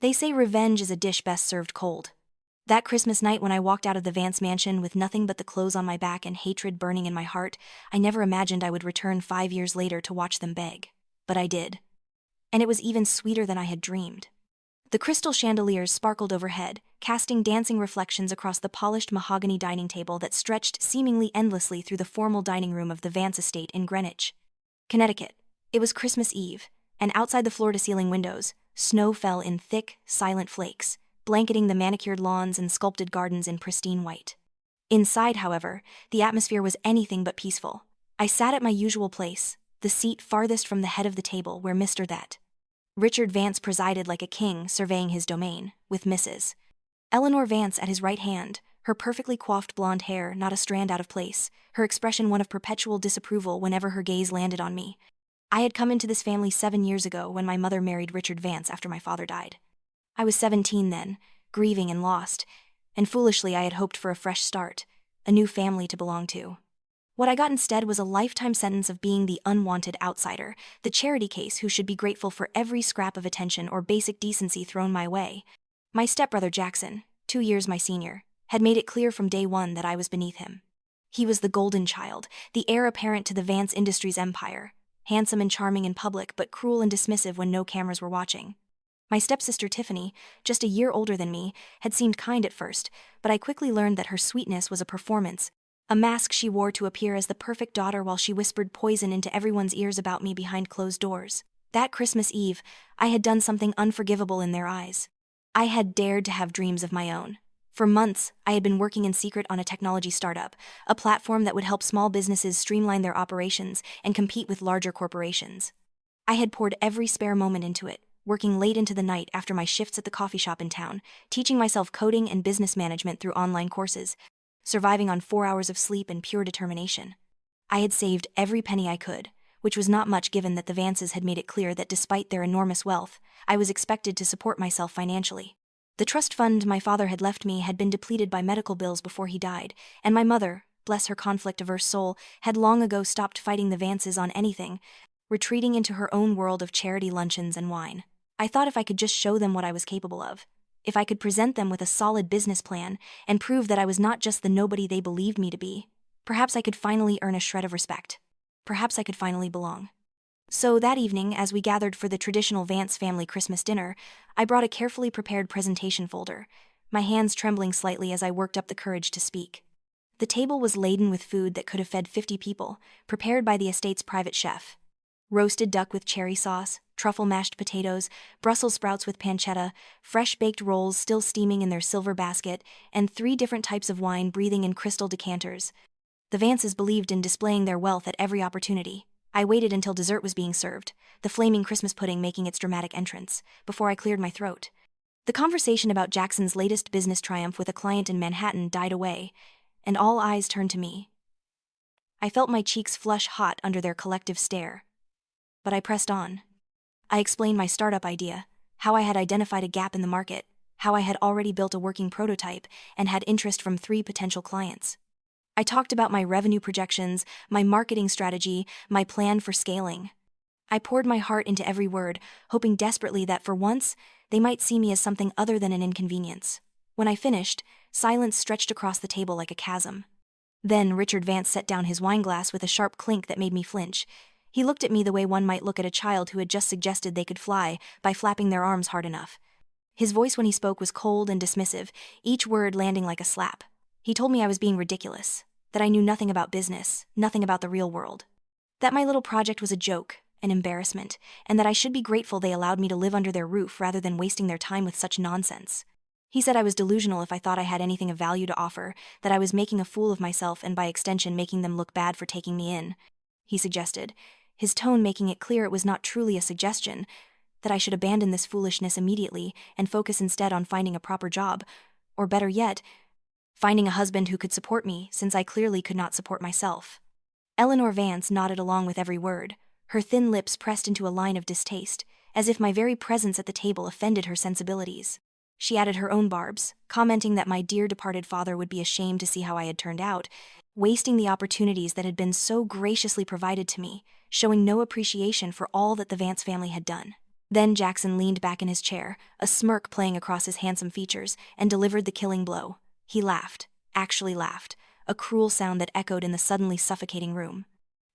They say revenge is a dish best served cold. That Christmas night when I walked out of the Vance mansion with nothing but the clothes on my back and hatred burning in my heart, I never imagined I would return 5 years later to watch them beg. But I did. And it was even sweeter than I had dreamed. The crystal chandeliers sparkled overhead, casting dancing reflections across the polished mahogany dining table that stretched seemingly endlessly through the formal dining room of the Vance estate in Greenwich, Connecticut. It was Christmas Eve, and outside the floor-to-ceiling windows, snow fell in thick, silent flakes, blanketing the manicured lawns and sculpted gardens in pristine white. Inside, however, the atmosphere was anything but peaceful. I sat at my usual place, the seat farthest from the head of the table where Mr. That Richard Vance presided like a king surveying his domain, with Mrs. Eleanor Vance at his right hand, her perfectly coiffed blonde hair not a strand out of place, her expression one of perpetual disapproval whenever her gaze landed on me. I had come into this family 7 years ago when my mother married Richard Vance after my father died. I was 17 then, grieving and lost, and foolishly I had hoped for a fresh start, a new family to belong to. What I got instead was a lifetime sentence of being the unwanted outsider, the charity case who should be grateful for every scrap of attention or basic decency thrown my way. My stepbrother Jackson, 2 years my senior, had made it clear from day one that I was beneath him. He was the golden child, the heir apparent to the Vance Industries empire, handsome and charming in public but cruel and dismissive when no cameras were watching. My stepsister Tiffany, just a year older than me, had seemed kind at first, but I quickly learned that her sweetness was a performance, a mask she wore to appear as the perfect daughter while she whispered poison into everyone's ears about me behind closed doors. That Christmas Eve, I had done something unforgivable in their eyes. I had dared to have dreams of my own. For months, I had been working in secret on a technology startup, a platform that would help small businesses streamline their operations and compete with larger corporations. I had poured every spare moment into it, working late into the night after my shifts at the coffee shop in town, teaching myself coding and business management through online courses, surviving on 4 hours of sleep and pure determination. I had saved every penny I could, which was not much given that the Vances had made it clear that despite their enormous wealth, I was expected to support myself financially. The trust fund my father had left me had been depleted by medical bills before he died, and my mother, bless her conflict-averse soul, had long ago stopped fighting the Vances on anything, retreating into her own world of charity luncheons and wine. I thought if I could just show them what I was capable of, if I could present them with a solid business plan and prove that I was not just the nobody they believed me to be, perhaps I could finally earn a shred of respect. Perhaps I could finally belong. So that evening, as we gathered for the traditional Vance family Christmas dinner, I brought a carefully prepared presentation folder, my hands trembling slightly as I worked up the courage to speak. The table was laden with food that could have fed 50 people, prepared by the estate's private chef. Roasted duck with cherry sauce, truffle mashed potatoes, Brussels sprouts with pancetta, fresh baked rolls still steaming in their silver basket, and 3 different types of wine breathing in crystal decanters. The Vances believed in displaying their wealth at every opportunity. I waited until dessert was being served, the flaming Christmas pudding making its dramatic entrance, before I cleared my throat. The conversation about Jackson's latest business triumph with a client in Manhattan died away, and all eyes turned to me. I felt my cheeks flush hot under their collective stare. But I pressed on. I explained my startup idea, how I had identified a gap in the market, how I had already built a working prototype and had interest from 3 potential clients. I talked about my revenue projections, my marketing strategy, my plan for scaling. I poured my heart into every word, hoping desperately that for once, they might see me as something other than an inconvenience. When I finished, silence stretched across the table like a chasm. Then Richard Vance set down his wineglass with a sharp clink that made me flinch. He looked at me the way one might look at a child who had just suggested they could fly by flapping their arms hard enough. His voice when he spoke was cold and dismissive, each word landing like a slap. He told me I was being ridiculous, that I knew nothing about business, nothing about the real world. That my little project was a joke, an embarrassment, and that I should be grateful they allowed me to live under their roof rather than wasting their time with such nonsense. He said I was delusional if I thought I had anything of value to offer, that I was making a fool of myself and by extension making them look bad for taking me in. He suggested, his tone making it clear it was not truly a suggestion, that I should abandon this foolishness immediately and focus instead on finding a proper job, or better yet, finding a husband who could support me since I clearly could not support myself. Eleanor Vance nodded along with every word, her thin lips pressed into a line of distaste, as if my very presence at the table offended her sensibilities. She added her own barbs, commenting that my dear departed father would be ashamed to see how I had turned out, wasting the opportunities that had been so graciously provided to me, showing no appreciation for all that the Vance family had done. Then Jackson leaned back in his chair, a smirk playing across his handsome features, and delivered the killing blow. He laughed, actually laughed, a cruel sound that echoed in the suddenly suffocating room.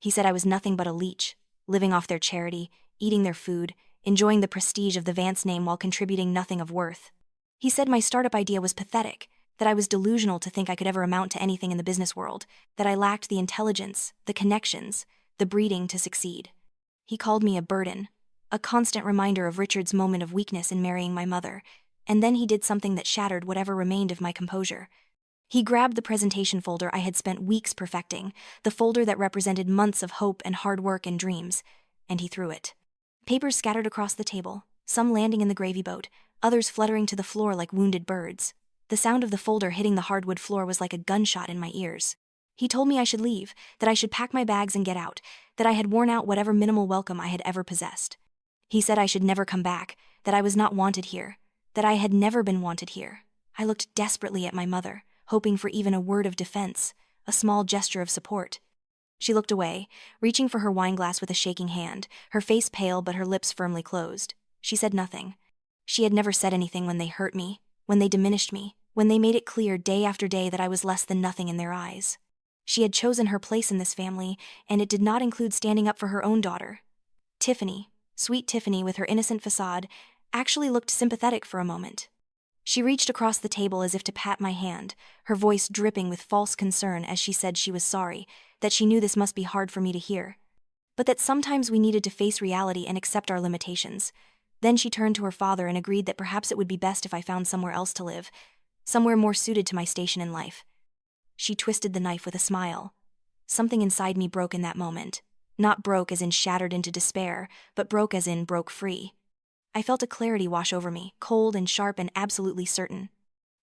He said I was nothing but a leech, living off their charity, eating their food, enjoying the prestige of the Vance name while contributing nothing of worth. He said my startup idea was pathetic, that I was delusional to think I could ever amount to anything in the business world, that I lacked the intelligence, the connections, the breeding to succeed. He called me a burden, a constant reminder of Richard's moment of weakness in marrying my mother, and then he did something that shattered whatever remained of my composure. He grabbed the presentation folder I had spent weeks perfecting, the folder that represented months of hope and hard work and dreams, and he threw it. Papers scattered across the table, some landing in the gravy boat, others fluttering to the floor like wounded birds. The sound of the folder hitting the hardwood floor was like a gunshot in my ears. He told me I should leave, that I should pack my bags and get out, that I had worn out whatever minimal welcome I had ever possessed. He said I should never come back, that I was not wanted here, that I had never been wanted here. I looked desperately at my mother, hoping for even a word of defense, a small gesture of support. She looked away, reaching for her wineglass with a shaking hand, her face pale but her lips firmly closed. She said nothing. She had never said anything when they hurt me, when they diminished me, when they made it clear day after day that I was less than nothing in their eyes. She had chosen her place in this family, and it did not include standing up for her own daughter. Tiffany, sweet Tiffany with her innocent facade, actually looked sympathetic for a moment. She reached across the table as if to pat my hand, her voice dripping with false concern as she said she was sorry, that she knew this must be hard for me to hear, but that sometimes we needed to face reality and accept our limitations. Then she turned to her father and agreed that perhaps it would be best if I found somewhere else to live, somewhere more suited to my station in life. She twisted the knife with a smile. Something inside me broke in that moment. Not broke as in shattered into despair, but broke as in broke free. I felt a clarity wash over me, cold and sharp and absolutely certain.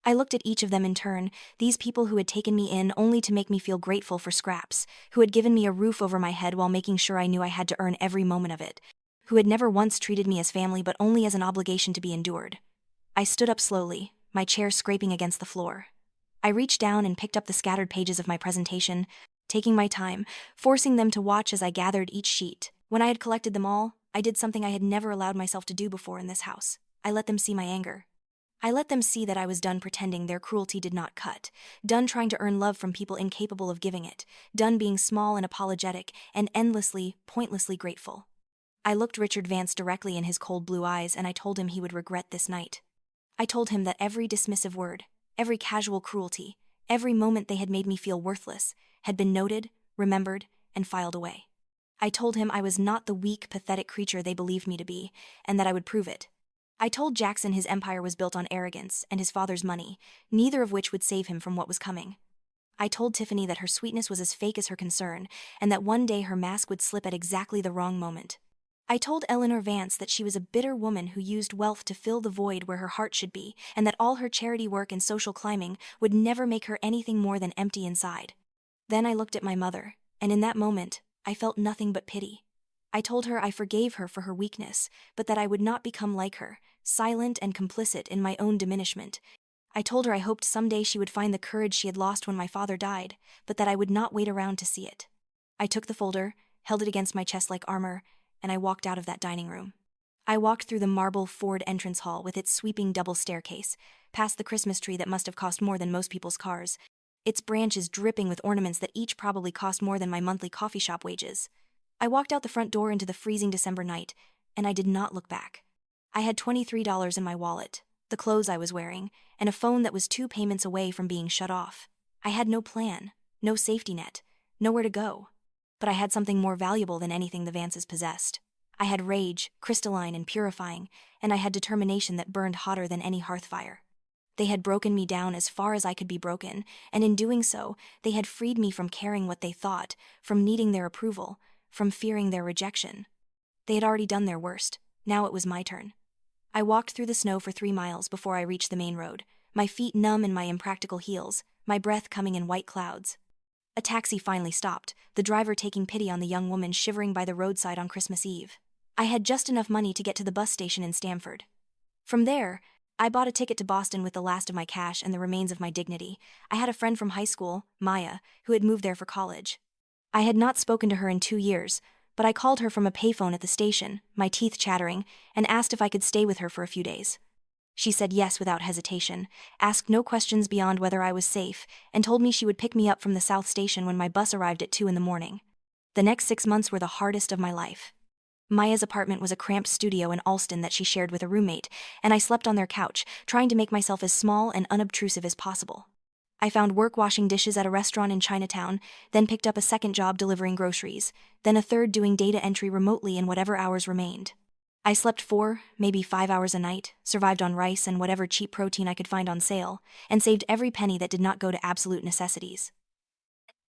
I looked at each of them in turn, these people who had taken me in only to make me feel grateful for scraps, who had given me a roof over my head while making sure I knew I had to earn every moment of it, who had never once treated me as family but only as an obligation to be endured. I stood up slowly, my chair scraping against the floor. I reached down and picked up the scattered pages of my presentation, taking my time, forcing them to watch as I gathered each sheet. When I had collected them all, I did something I had never allowed myself to do before in this house. I let them see my anger. I let them see that I was done pretending their cruelty did not cut, done trying to earn love from people incapable of giving it, done being small and apologetic and endlessly, pointlessly grateful. I looked Richard Vance directly in his cold blue eyes and I told him he would regret this night. I told him that every dismissive word, every casual cruelty, every moment they had made me feel worthless, had been noted, remembered, and filed away. I told him I was not the weak, pathetic creature they believed me to be, and that I would prove it. I told Jackson his empire was built on arrogance and his father's money, neither of which would save him from what was coming. I told Tiffany that her sweetness was as fake as her concern, and that one day her mask would slip at exactly the wrong moment. I told Eleanor Vance that she was a bitter woman who used wealth to fill the void where her heart should be, and that all her charity work and social climbing would never make her anything more than empty inside. Then I looked at my mother, and in that moment, I felt nothing but pity. I told her I forgave her for her weakness, but that I would not become like her, silent and complicit in my own diminishment. I told her I hoped someday she would find the courage she had lost when my father died, but that I would not wait around to see it. I took the folder, held it against my chest like armor, and I walked out of that dining room. I walked through the marble Ford entrance hall with its sweeping double staircase, past the Christmas tree that must have cost more than most people's cars, its branches dripping with ornaments that each probably cost more than my monthly coffee shop wages. I walked out the front door into the freezing December night, and I did not look back. I had $23 in my wallet, the clothes I was wearing, and a phone that was 2 payments away from being shut off. I had no plan, no safety net, nowhere to go. But I had something more valuable than anything the Vances possessed. I had rage, crystalline and purifying, and I had determination that burned hotter than any hearth fire. They had broken me down as far as I could be broken, and in doing so, they had freed me from caring what they thought, from needing their approval, from fearing their rejection. They had already done their worst. Now it was my turn. I walked through the snow for 3 miles before I reached the main road, my feet numb in my impractical heels, my breath coming in white clouds. A taxi finally stopped, the driver taking pity on the young woman shivering by the roadside on Christmas Eve. I had just enough money to get to the bus station in Stamford. From there, I bought a ticket to Boston with the last of my cash and the remains of my dignity. I had a friend from high school, Maya, who had moved there for college. I had not spoken to her in 2 years, but I called her from a payphone at the station, my teeth chattering, and asked if I could stay with her for a few days. She said yes without hesitation, asked no questions beyond whether I was safe, and told me she would pick me up from the South Station when my bus arrived at 2 in the morning. The next 6 months were the hardest of my life. Maya's apartment was a cramped studio in Alston that she shared with a roommate, and I slept on their couch, trying to make myself as small and unobtrusive as possible. I found work washing dishes at a restaurant in Chinatown, then picked up a second job delivering groceries, then a third doing data entry remotely in whatever hours remained. I slept 4, maybe 5 hours a night, survived on rice and whatever cheap protein I could find on sale, and saved every penny that did not go to absolute necessities.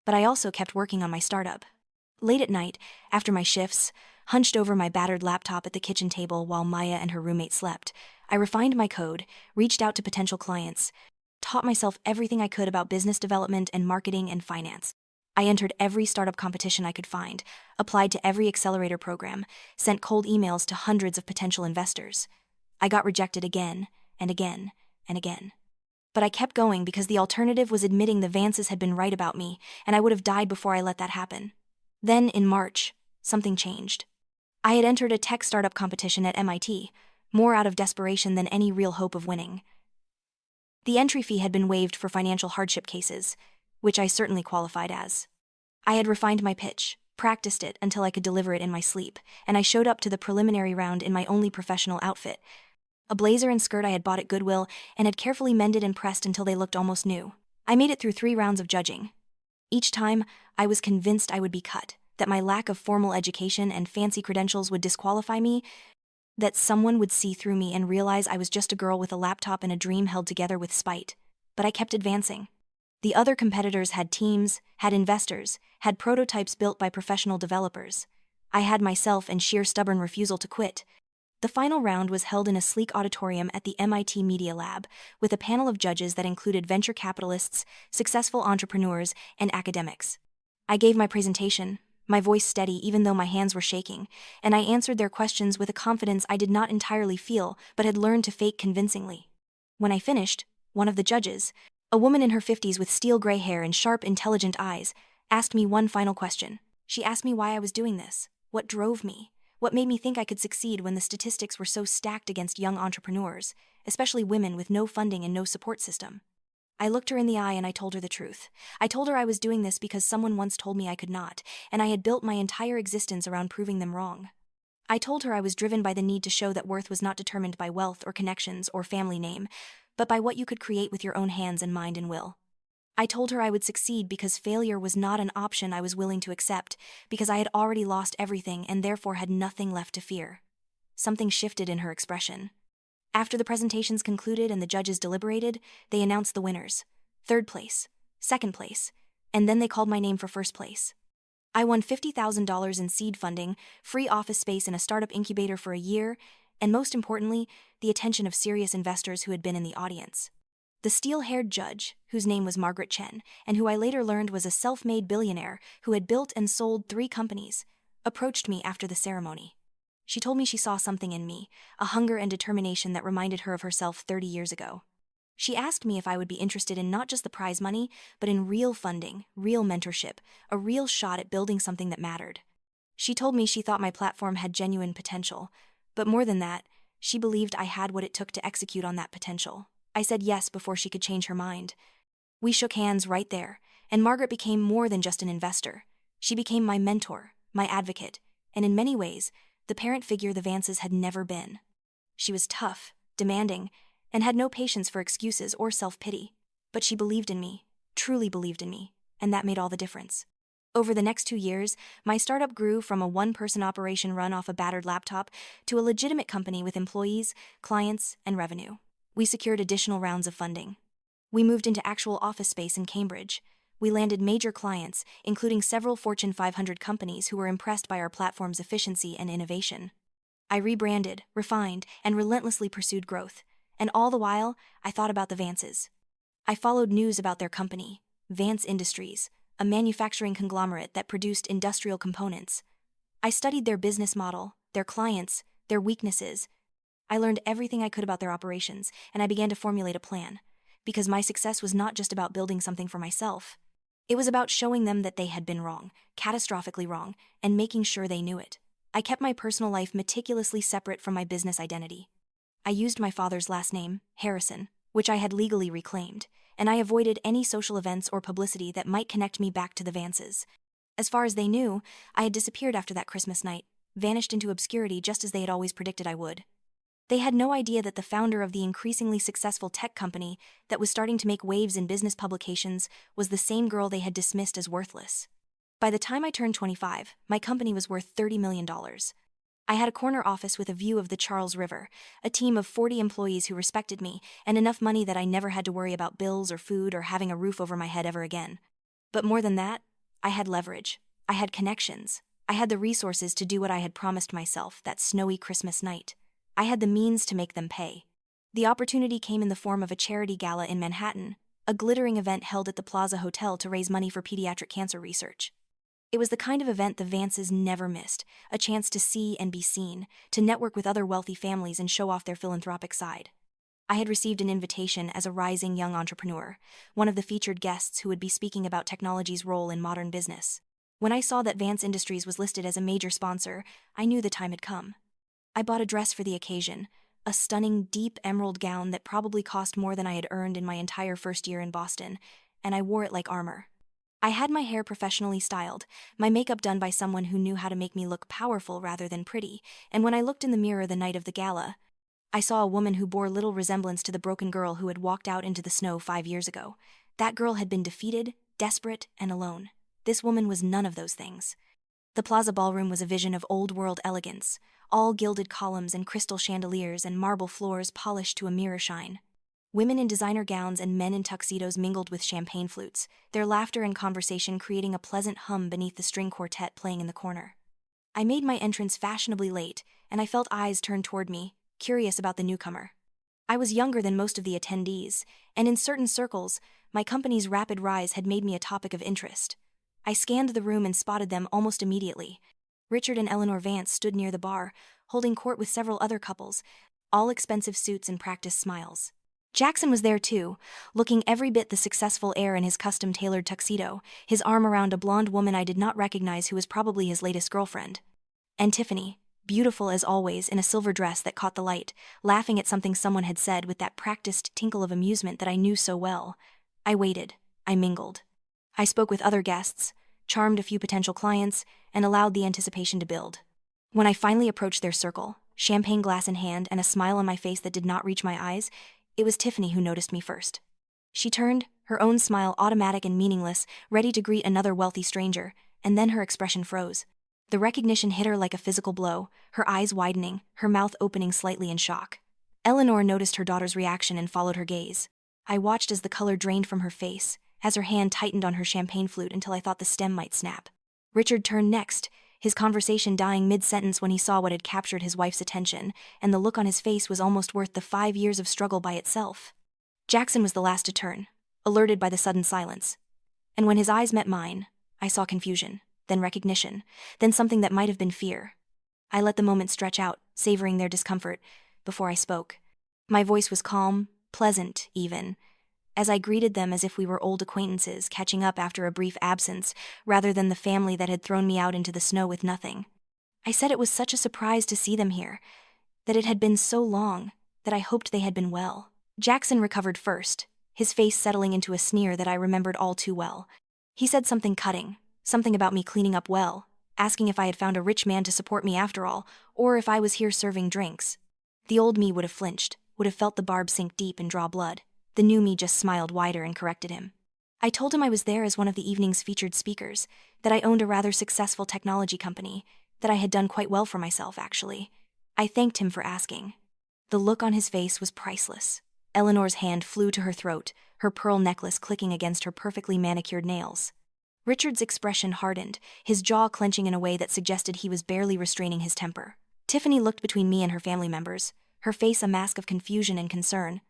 But I also kept working on my startup. Late at night, after my shifts, hunched over my battered laptop at the kitchen table while Maya and her roommate slept, I refined my code, reached out to potential clients, taught myself everything I could about business development and marketing and finance. I entered every startup competition I could find, applied to every accelerator program, sent cold emails to hundreds of potential investors. I got rejected again, and again, and again. But I kept going because the alternative was admitting the Vances had been right about me, and I would have died before I let that happen. Then, in March, something changed. I had entered a tech startup competition at MIT, more out of desperation than any real hope of winning. The entry fee had been waived for financial hardship cases, which I certainly qualified as. I had refined my pitch, practiced it until I could deliver it in my sleep, and I showed up to the preliminary round in my only professional outfit, a blazer and skirt I had bought at Goodwill and had carefully mended and pressed until they looked almost new. I made it through 3 rounds of judging. Each time, I was convinced I would be cut, that my lack of formal education and fancy credentials would disqualify me, that someone would see through me and realize I was just a girl with a laptop and a dream held together with spite. But I kept advancing. The other competitors had teams, had investors, had prototypes built by professional developers. I had myself and sheer stubborn refusal to quit. The final round was held in a sleek auditorium at the MIT Media Lab, with a panel of judges that included venture capitalists, successful entrepreneurs, and academics. I gave my presentation, my voice steady even though my hands were shaking, and I answered their questions with a confidence I did not entirely feel but had learned to fake convincingly. When I finished, one of the judges, a woman in her 50s with steel gray hair and sharp, intelligent eyes, asked me one final question. She asked me why I was doing this, what drove me, what made me think I could succeed when the statistics were so stacked against young entrepreneurs, especially women with no funding and no support system. I looked her in the eye and I told her the truth. I told her I was doing this because someone once told me I could not, and I had built my entire existence around proving them wrong. I told her I was driven by the need to show that worth was not determined by wealth or connections or family name, but by what you could create with your own hands and mind and will. I told her I would succeed because failure was not an option I was willing to accept, because I had already lost everything and therefore had nothing left to fear. Something shifted in her expression. After the presentations concluded and the judges deliberated, they announced the winners. 3rd place, 2nd place, and then they called my name for 1st place. I won $50,000 in seed funding, free office space in a startup incubator for a year, and most importantly, the attention of serious investors who had been in the audience. The steel-haired judge, whose name was Margaret Chen, and who I later learned was a self-made billionaire who had built and sold 3 companies, approached me after the ceremony. She told me she saw something in me, a hunger and determination that reminded her of herself 30 years ago. She asked me if I would be interested in not just the prize money, but in real funding, real mentorship, a real shot at building something that mattered. She told me she thought my platform had genuine potential, but more than that, she believed I had what it took to execute on that potential. I said yes before she could change her mind. We shook hands right there, and Margaret became more than just an investor. She became my mentor, my advocate, and in many ways, the parent figure the Vances had never been. She was tough, demanding, and had no patience for excuses or self-pity. But she believed in me, truly believed in me, and that made all the difference. Over the next 2 years, my startup grew from a one-person operation run off a battered laptop to a legitimate company with employees, clients, and revenue. We secured additional rounds of funding. We moved into actual office space in Cambridge. We landed major clients, including several Fortune 500 companies who were impressed by our platform's efficiency and innovation. I rebranded, refined, and relentlessly pursued growth. And all the while, I thought about the Vances. I followed news about their company, Vance Industries, a manufacturing conglomerate that produced industrial components. I studied their business model, their clients, their weaknesses. I learned everything I could about their operations, and I began to formulate a plan. Because my success was not just about building something for myself. It was about showing them that they had been wrong, catastrophically wrong, and making sure they knew it. I kept my personal life meticulously separate from my business identity. I used my father's last name, Harrison, which I had legally reclaimed, and I avoided any social events or publicity that might connect me back to the Vances. As far as they knew, I had disappeared after that Christmas night, vanished into obscurity just as they had always predicted I would. They had no idea that the founder of the increasingly successful tech company that was starting to make waves in business publications was the same girl they had dismissed as worthless. By the time I turned 25, my company was worth $30 million. I had a corner office with a view of the Charles River, a team of 40 employees who respected me, and enough money that I never had to worry about bills or food or having a roof over my head ever again. But more than that, I had leverage. I had connections. I had the resources to do what I had promised myself that snowy Christmas night. I had the means to make them pay. The opportunity came in the form of a charity gala in Manhattan, a glittering event held at the Plaza Hotel to raise money for pediatric cancer research. It was the kind of event the Vances never missed, a chance to see and be seen, to network with other wealthy families and show off their philanthropic side. I had received an invitation as a rising young entrepreneur, one of the featured guests who would be speaking about technology's role in modern business. When I saw that Vance Industries was listed as a major sponsor, I knew the time had come. I bought a dress for the occasion, a stunning deep emerald gown that probably cost more than I had earned in my entire first year in Boston, and I wore it like armor. I had my hair professionally styled, my makeup done by someone who knew how to make me look powerful rather than pretty, and when I looked in the mirror the night of the gala, I saw a woman who bore little resemblance to the broken girl who had walked out into the snow 5 years ago. That girl had been defeated, desperate, and alone. This woman was none of those things. The Plaza Ballroom was a vision of old-world elegance, all gilded columns and crystal chandeliers and marble floors polished to a mirror shine. Women in designer gowns and men in tuxedos mingled with champagne flutes, their laughter and conversation creating a pleasant hum beneath the string quartet playing in the corner. I made my entrance fashionably late, and I felt eyes turned toward me, curious about the newcomer. I was younger than most of the attendees, and in certain circles, my company's rapid rise had made me a topic of interest. I scanned the room and spotted them almost immediately. Richard and Eleanor Vance stood near the bar, holding court with several other couples, all expensive suits and practiced smiles. Jackson was there too, looking every bit the successful heir in his custom-tailored tuxedo, his arm around a blonde woman I did not recognize who was probably his latest girlfriend. And Tiffany, beautiful as always in a silver dress that caught the light, laughing at something someone had said with that practiced tinkle of amusement that I knew so well. I waited. I mingled. I spoke with other guests, charmed a few potential clients, and allowed the anticipation to build. When I finally approached their circle, champagne glass in hand and a smile on my face that did not reach my eyes, it was Tiffany who noticed me first. She turned, her own smile automatic and meaningless, ready to greet another wealthy stranger, and then her expression froze. The recognition hit her like a physical blow, her eyes widening, her mouth opening slightly in shock. Eleanor noticed her daughter's reaction and followed her gaze. I watched as the color drained from her face, as her hand tightened on her champagne flute until I thought the stem might snap. Richard turned next, his conversation dying mid-sentence when he saw what had captured his wife's attention, and the look on his face was almost worth the 5 years of struggle by itself. Jackson was the last to turn, alerted by the sudden silence. And when his eyes met mine, I saw confusion, then recognition, then something that might have been fear. I let the moment stretch out, savoring their discomfort, before I spoke. My voice was calm, pleasant, even, as I greeted them as if we were old acquaintances catching up after a brief absence, rather than the family that had thrown me out into the snow with nothing. I said it was such a surprise to see them here, that it had been so long, that I hoped they had been well. Jackson recovered first, his face settling into a sneer that I remembered all too well. He said something cutting, something about me cleaning up well, asking if I had found a rich man to support me after all, or if I was here serving drinks. The old me would have flinched, would have felt the barb sink deep and draw blood. The new me just smiled wider and corrected him. I told him I was there as one of the evening's featured speakers, that I owned a rather successful technology company, that I had done quite well for myself, actually. I thanked him for asking. The look on his face was priceless. Eleanor's hand flew to her throat, her pearl necklace clicking against her perfectly manicured nails. Richard's expression hardened, his jaw clenching in a way that suggested he was barely restraining his temper. Tiffany looked between me and her family members, her face a mask of confusion and concern.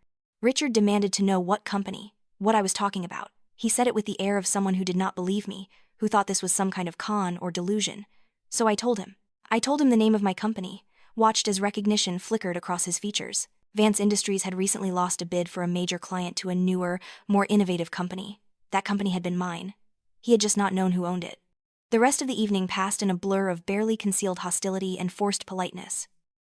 Richard demanded to know what company, what I was talking about. He said it with the air of someone who did not believe me, who thought this was some kind of con or delusion. So I told him. I told him the name of my company, watched as recognition flickered across his features. Vance Industries had recently lost a bid for a major client to a newer, more innovative company. That company had been mine. He had just not known who owned it. The rest of the evening passed in a blur of barely concealed hostility and forced politeness.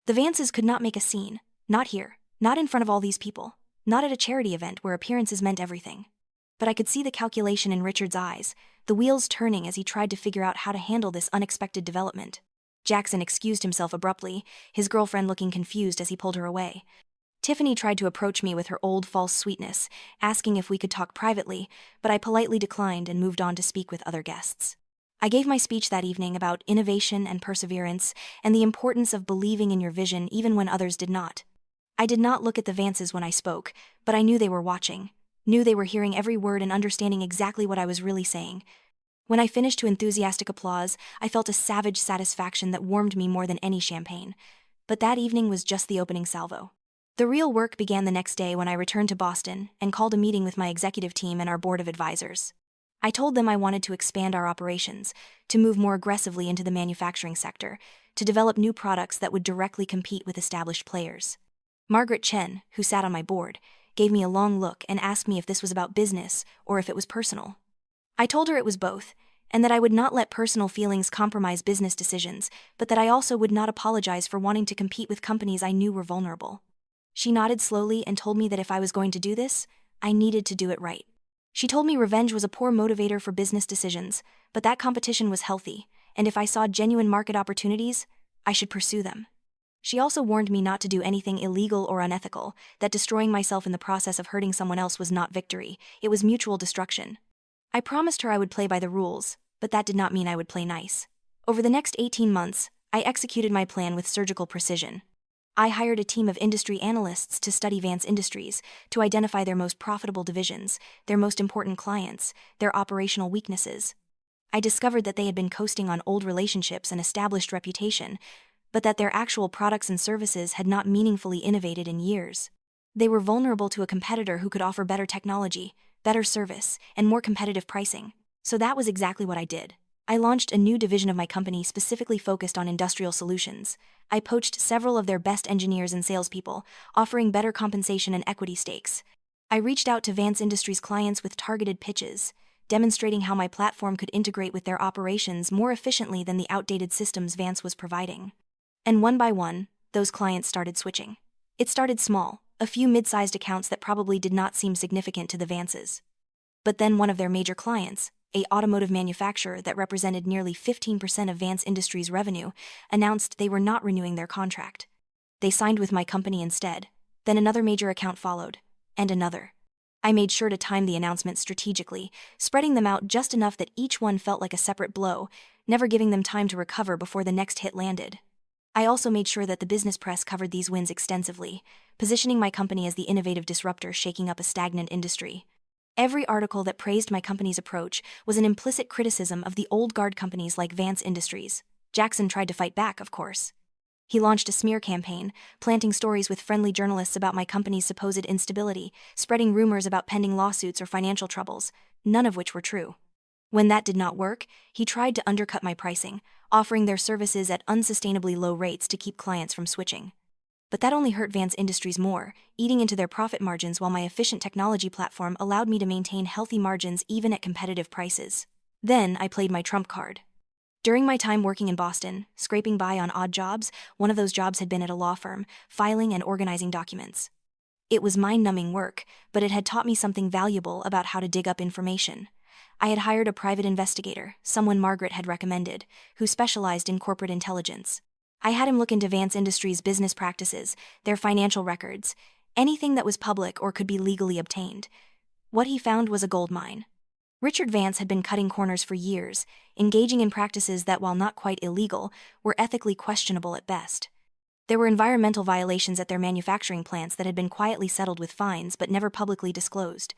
The Vances could not make a scene. Not here. Not in front of all these people. Not at a charity event where appearances meant everything. But I could see the calculation in Richard's eyes, the wheels turning as he tried to figure out how to handle this unexpected development. Jackson excused himself abruptly, his girlfriend looking confused as he pulled her away. Tiffany tried to approach me with her old false sweetness, asking if we could talk privately, but I politely declined and moved on to speak with other guests. I gave my speech that evening about innovation and perseverance and the importance of believing in your vision even when others did not. I did not look at the Vances when I spoke, but I knew they were watching, knew they were hearing every word and understanding exactly what I was really saying. When I finished to enthusiastic applause, I felt a savage satisfaction that warmed me more than any champagne. But that evening was just the opening salvo. The real work began the next day when I returned to Boston and called a meeting with my executive team and our board of advisors. I told them I wanted to expand our operations, to move more aggressively into the manufacturing sector, to develop new products that would directly compete with established players. Margaret Chen, who sat on my board, gave me a long look and asked me if this was about business or if it was personal. I told her it was both, and that I would not let personal feelings compromise business decisions, but that I also would not apologize for wanting to compete with companies I knew were vulnerable. She nodded slowly and told me that if I was going to do this, I needed to do it right. She told me revenge was a poor motivator for business decisions, but that competition was healthy, and if I saw genuine market opportunities, I should pursue them. She also warned me not to do anything illegal or unethical, that destroying myself in the process of hurting someone else was not victory, it was mutual destruction. I promised her I would play by the rules, but that did not mean I would play nice. Over the next 18 months, I executed my plan with surgical precision. I hired a team of industry analysts to study Vance Industries, to identify their most profitable divisions, their most important clients, their operational weaknesses. I discovered that they had been coasting on old relationships and established reputation, but that their actual products and services had not meaningfully innovated in years. They were vulnerable to a competitor who could offer better technology, better service, and more competitive pricing. So that was exactly what I did. I launched a new division of my company specifically focused on industrial solutions. I poached several of their best engineers and salespeople, offering better compensation and equity stakes. I reached out to Vance Industries clients with targeted pitches, demonstrating how my platform could integrate with their operations more efficiently than the outdated systems Vance was providing. And one by one, those clients started switching. It started small, a few mid-sized accounts that probably did not seem significant to the Vances. But then one of their major clients, an automotive manufacturer that represented nearly 15% of Vance Industries' revenue, announced they were not renewing their contract. They signed with my company instead. Then another major account followed, and another. I made sure to time the announcements strategically, spreading them out just enough that each one felt like a separate blow, never giving them time to recover before the next hit landed. I also made sure that the business press covered these wins extensively, positioning my company as the innovative disruptor shaking up a stagnant industry. Every article that praised my company's approach was an implicit criticism of the old guard companies like Vance Industries. Jackson tried to fight back, of course. He launched a smear campaign, planting stories with friendly journalists about my company's supposed instability, spreading rumors about pending lawsuits or financial troubles, none of which were true. When that did not work, he tried to undercut my pricing, offering their services at unsustainably low rates to keep clients from switching. But that only hurt Vance Industries more, eating into their profit margins while my efficient technology platform allowed me to maintain healthy margins even at competitive prices. Then I played my trump card. During my time working in Boston, scraping by on odd jobs, one of those jobs had been at a law firm, filing and organizing documents. It was mind-numbing work, but it had taught me something valuable about how to dig up information. I had hired a private investigator, someone Margaret had recommended, who specialized in corporate intelligence. I had him look into Vance Industries' business practices, their financial records, anything that was public or could be legally obtained. What he found was a gold mine. Richard Vance had been cutting corners for years, engaging in practices that, while not quite illegal, were ethically questionable at best. There were environmental violations at their manufacturing plants that had been quietly settled with fines but never publicly disclosed.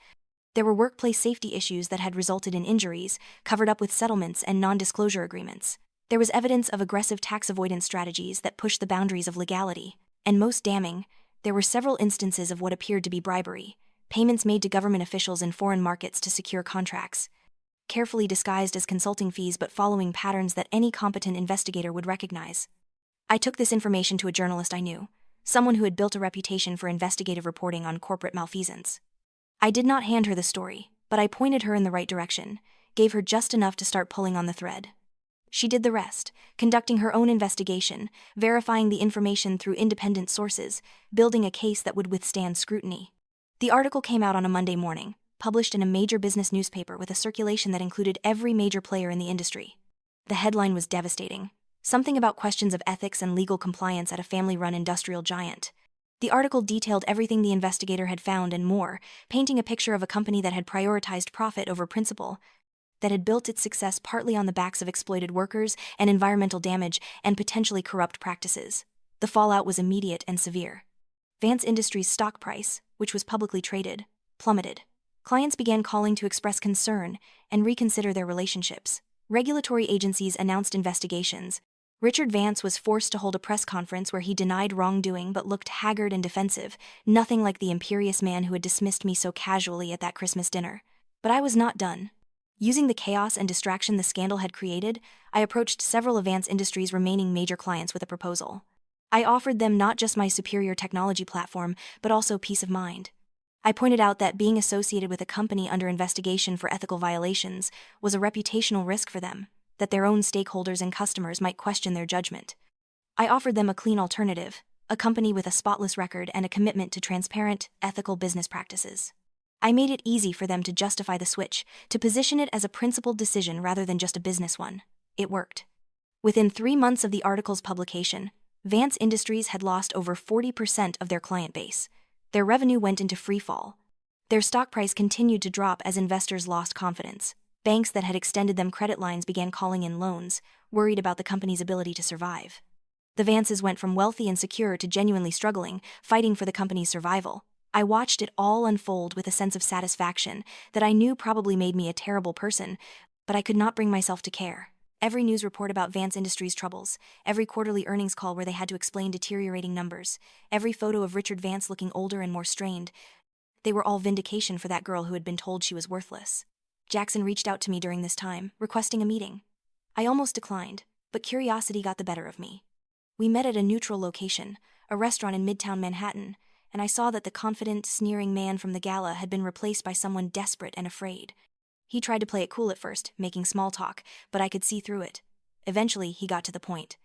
There were workplace safety issues that had resulted in injuries, covered up with settlements and non-disclosure agreements. There was evidence of aggressive tax avoidance strategies that pushed the boundaries of legality. And most damning, there were several instances of what appeared to be bribery, payments made to government officials in foreign markets to secure contracts, carefully disguised as consulting fees but following patterns that any competent investigator would recognize. I took this information to a journalist I knew, someone who had built a reputation for investigative reporting on corporate malfeasance. I did not hand her the story, but I pointed her in the right direction, gave her just enough to start pulling on the thread. She did the rest, conducting her own investigation, verifying the information through independent sources, building a case that would withstand scrutiny. The article came out on a Monday morning, published in a major business newspaper with a circulation that included every major player in the industry. The headline was devastating. Something about questions of ethics and legal compliance at a family-run industrial giant. The article detailed everything the investigator had found and more, painting a picture of a company that had prioritized profit over principle, that had built its success partly on the backs of exploited workers and environmental damage and potentially corrupt practices. The fallout was immediate and severe. Vance Industries' stock price, which was publicly traded, plummeted. Clients began calling to express concern and reconsider their relationships. Regulatory agencies announced investigations. Richard Vance was forced to hold a press conference where he denied wrongdoing but looked haggard and defensive, nothing like the imperious man who had dismissed me so casually at that Christmas dinner. But I was not done. Using the chaos and distraction the scandal had created, I approached several of Vance Industries' remaining major clients with a proposal. I offered them not just my superior technology platform, but also peace of mind. I pointed out that being associated with a company under investigation for ethical violations was a reputational risk for them, that their own stakeholders and customers might question their judgment. I offered them a clean alternative, a company with a spotless record and a commitment to transparent, ethical business practices. I made it easy for them to justify the switch, to position it as a principled decision rather than just a business one. It worked. Within 3 months of the article's publication, Vance Industries had lost over 40% of their client base. Their revenue went into free fall. Their stock price continued to drop as investors lost confidence. Banks that had extended them credit lines began calling in loans, worried about the company's ability to survive. The Vances went from wealthy and secure to genuinely struggling, fighting for the company's survival. I watched it all unfold with a sense of satisfaction that I knew probably made me a terrible person, but I could not bring myself to care. Every news report about Vance Industries' troubles, every quarterly earnings call where they had to explain deteriorating numbers, every photo of Richard Vance looking older and more strained, they were all vindication for that girl who had been told she was worthless. Jackson reached out to me during this time, requesting a meeting. I almost declined, but curiosity got the better of me. We met at a neutral location, a restaurant in Midtown Manhattan, and I saw that the confident, sneering man from the gala had been replaced by someone desperate and afraid. He tried to play it cool at first, making small talk, but I could see through it. Eventually, he got to the point.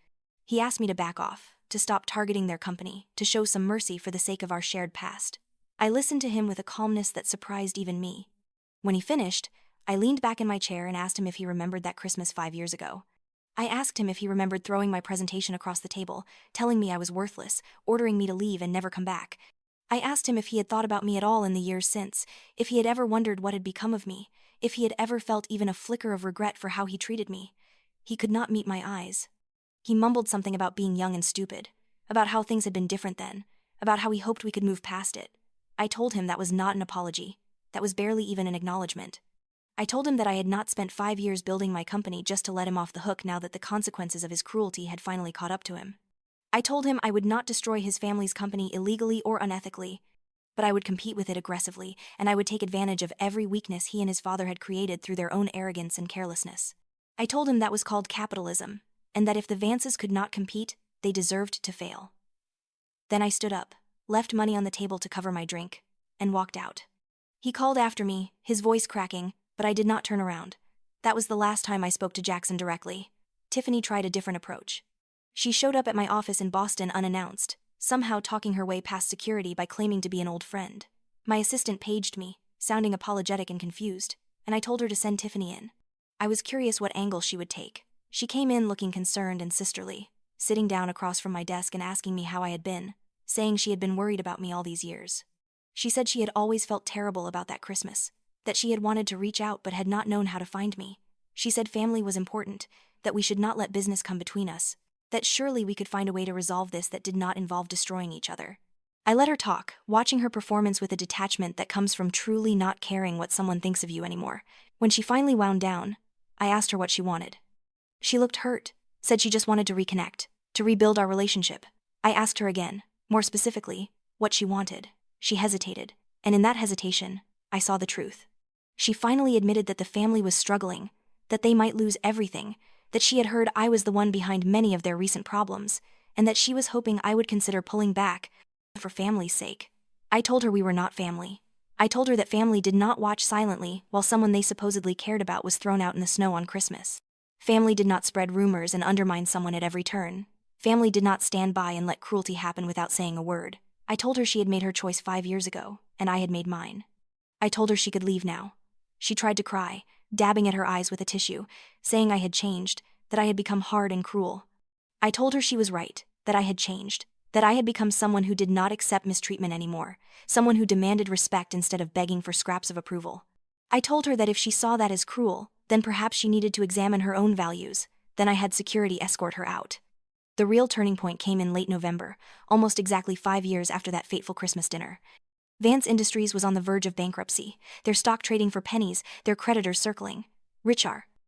He asked me to back off, to stop targeting their company, to show some mercy for the sake of our shared past. I listened to him with a calmness that surprised even me. When he finished, I leaned back in my chair and asked him if he remembered that Christmas 5 years ago. I asked him if he remembered throwing my presentation across the table, telling me I was worthless, ordering me to leave and never come back. I asked him if he had thought about me at all in the years since, if he had ever wondered what had become of me, if he had ever felt even a flicker of regret for how he treated me. He could not meet my eyes. He mumbled something about being young and stupid, about how things had been different then, about how he hoped we could move past it. I told him that was not an apology, that was barely even an acknowledgement. I told him that I had not spent 5 years building my company just to let him off the hook now that the consequences of his cruelty had finally caught up to him. I told him I would not destroy his family's company illegally or unethically, but I would compete with it aggressively, and I would take advantage of every weakness he and his father had created through their own arrogance and carelessness. I told him that was called capitalism, and that if the Vances could not compete, they deserved to fail. Then I stood up, left money on the table to cover my drink, and walked out. He called after me, his voice cracking, but I did not turn around. That was the last time I spoke to Jackson directly. Tiffany tried a different approach. She showed up at my office in Boston unannounced, somehow talking her way past security by claiming to be an old friend. My assistant paged me, sounding apologetic and confused, and I told her to send Tiffany in. I was curious what angle she would take. She came in looking concerned and sisterly, sitting down across from my desk and asking me how I had been, saying she had been worried about me all these years. She said she had always felt terrible about that Christmas, that she had wanted to reach out but had not known how to find me. She said family was important, that we should not let business come between us, that surely we could find a way to resolve this that did not involve destroying each other. I let her talk, watching her performance with a detachment that comes from truly not caring what someone thinks of you anymore. When she finally wound down, I asked her what she wanted. She looked hurt, said she just wanted to reconnect, to rebuild our relationship. I asked her again, more specifically, what she wanted. She hesitated, and in that hesitation, I saw the truth. She finally admitted that the family was struggling, that they might lose everything, that she had heard I was the one behind many of their recent problems, and that she was hoping I would consider pulling back for family's sake. I told her we were not family. I told her that family did not watch silently while someone they supposedly cared about was thrown out in the snow on Christmas. Family did not spread rumors and undermine someone at every turn. Family did not stand by and let cruelty happen without saying a word. I told her she had made her choice 5 years ago, and I had made mine. I told her she could leave now. She tried to cry, dabbing at her eyes with a tissue, saying I had changed, that I had become hard and cruel. I told her she was right, that I had changed, that I had become someone who did not accept mistreatment anymore, someone who demanded respect instead of begging for scraps of approval. I told her that if she saw that as cruel, then perhaps she needed to examine her own values. Then I had security escort her out. The real turning point came in late November, almost exactly 5 years after that fateful Christmas dinner. Vance Industries was on the verge of bankruptcy, their stock trading for pennies, their creditors circling. Richard,